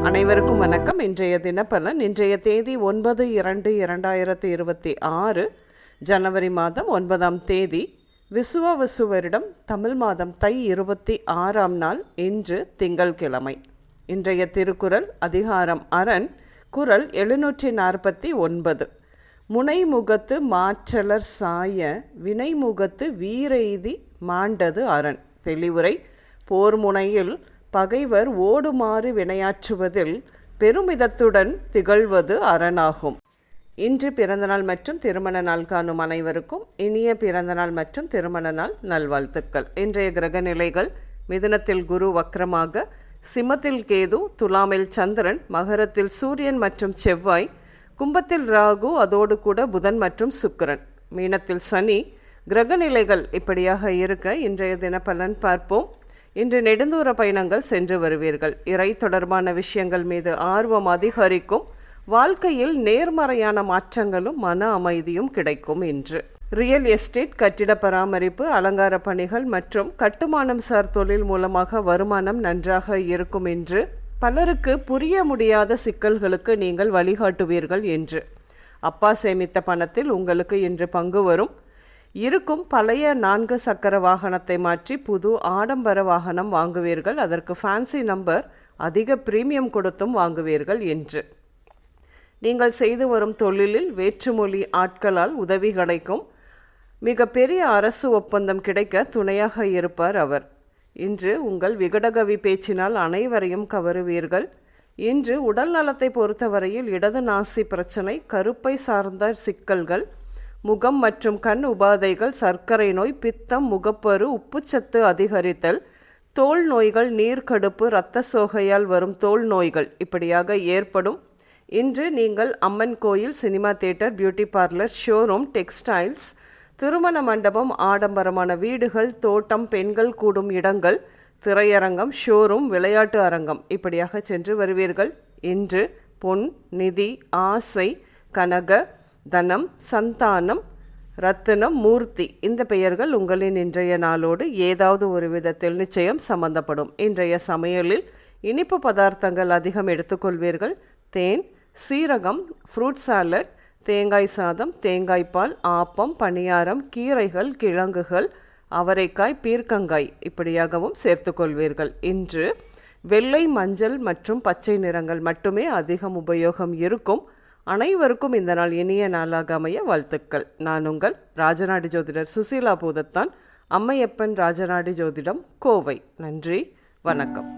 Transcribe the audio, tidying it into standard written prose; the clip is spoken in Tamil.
அனைவருக்கும் வணக்கம். இன்றைய தினப்பலன். இன்றைய தேதி 9/2/2026 ஜனவரி மாதம் 9ஆம் தேதி விசுவாவசு வருடம் தமிழ் மாதம் தை 26ஆம் நாள். இன்று திங்கள்கிழமை. இன்றைய திருக்குறள் அதிகாரம் அரண். குறள் 749. முனைமுகத்து மாற்றலர் சாய வினைமுகத்து வீரெய்தி மாண்டது அரண். தெளிவுரை. போர் முனையில் பகைவர் ஓடுமாறு வினையாற்றுவதில் பெருமிதத்துடன் திகழ்வது அரணாகும். இன்று பிறந்தநாள் மற்றும் திருமண நாள் காணும் அனைவருக்கும் இனிய பிறந்தநாள் மற்றும் திருமண நாள் நல்வாழ்த்துக்கள். இன்றைய கிரக நிலைகள்: மிதுனத்தில் குரு வக்ரமாக, சிம்மத்தில் கேது, துலாமில் சந்திரன், மகரத்தில் சூரியன் மற்றும் செவ்வாய், கும்பத்தில் ராகு, அதோடு கூட புதன் மற்றும் சுக்கிரன், மீனத்தில் சனி. கிரக நிலைகள் இப்படியாக இருக்க இன்றைய தினப்பலன் பார்ப்போம். இன்று நெடுந்தூர பயணங்கள் சென்று வருவீர்கள். இறை தொடர்பான விஷயங்கள் மீது ஆர்வம் அதிகரிக்கும். வாழ்க்கையில் நேர்மறையான மாற்றங்களும் மன அமைதியும் கிடைக்கும். இன்று ரியல் எஸ்டேட், கட்டிட பராமரிப்பு, அலங்கார பணிகள் மற்றும் கட்டுமானம் சார் தொழில் மூலமாக வருமானம் நன்றாக இருக்கும். இன்று பலருக்கு புரிய முடியாத சிக்கல்களுக்கு நீங்கள் வழிகாட்டுவீர்கள். என்று அப்பா சேமித்த பணத்தில் உங்களுக்கு இன்று பங்கு வரும். இருக்கும் பழைய 4 சக்கர வாகனத்தை மாற்றி புது ஆடம்பர வாகனம் வாங்குவீர்கள். அதற்கு ஃபேன்சி நம்பர், அதிக பிரீமியம் கொடுத்தும் வாங்குவீர்கள். என்று நீங்கள் செய்து வரும் தொழிலில் வேற்றுமொழி ஆட்களால் உதவி கிடைக்கும். மிக பெரிய அரசு ஒப்பந்தம் கிடைக்க துணையாக இருப்பார் அவர். இன்று உங்கள் விகடகவி பேச்சினால் அனைவரையும் கவருவீர்கள். இன்று உடல் நலத்தை பொறுத்தவரையில் இடது நாசி பிரச்சனை, கருப்பை சார்ந்த சிக்கல்கள், முகம் மற்றும் கண் உபாதைகள், சர்க்கரை நோய், பித்தம், முகப்பரு, உப்புச்சத்து அதிகரித்தல், தோல் நோய்கள், நீர்க்கடுப்பு, இரத்த சோகையால் வரும் தோல் நோய்கள் இப்படியாக ஏற்படும். இன்று நீங்கள் அம்மன் கோயில், cinema theatre, beauty parlour, showroom, textiles, திருமண மண்டபம், ஆடம்பரமான வீடுகள், தோட்டம், பெண்கள் கூடும் இடங்கள், திரையரங்கம், ஷோரூம், விளையாட்டு அரங்கம் இப்படியாக சென்று வருவீர்கள். இன்று பொன், நிதி, ஆசை, கனக, தனம், சந்தானம், ரத்தினம், மூர்த்தி இந்த பெயர்கள் உங்களின் இன்றைய நாளோடு ஏதாவது ஒரு விதத்தில் நிச்சயம் சம்பந்தப்படும். இன்றைய சமையலில் இனிப்பு பதார்த்தங்கள் அதிகம் எடுத்துக்கொள்வீர்கள். தேன், சீரகம், ஃப்ரூட் சாலட், தேங்காய் சாதம், தேங்காய்பால், ஆப்பம், பணியாரம், கீரைகள், கிழங்குகள், அவரைக்காய், பீர்க்கங்காய் இப்படியாகவும் சேர்த்துக்கொள்வீர்கள். இன்று வெள்ளை, மஞ்சள் மற்றும் பச்சை நிறங்கள் மட்டுமே அதிகம் உபயோகம் இருக்கும். அனைவருக்கும் இந்த நாள் இனிய நாளாக அமைய வாழ்த்துக்கள். நான் உங்கள் ராஜநாடி ஜோதிடர் சுசீலா பூதத்தான், அம்மையப்பன் ராஜநாடி ஜோதிடம், கோவை. நன்றி, வணக்கம்.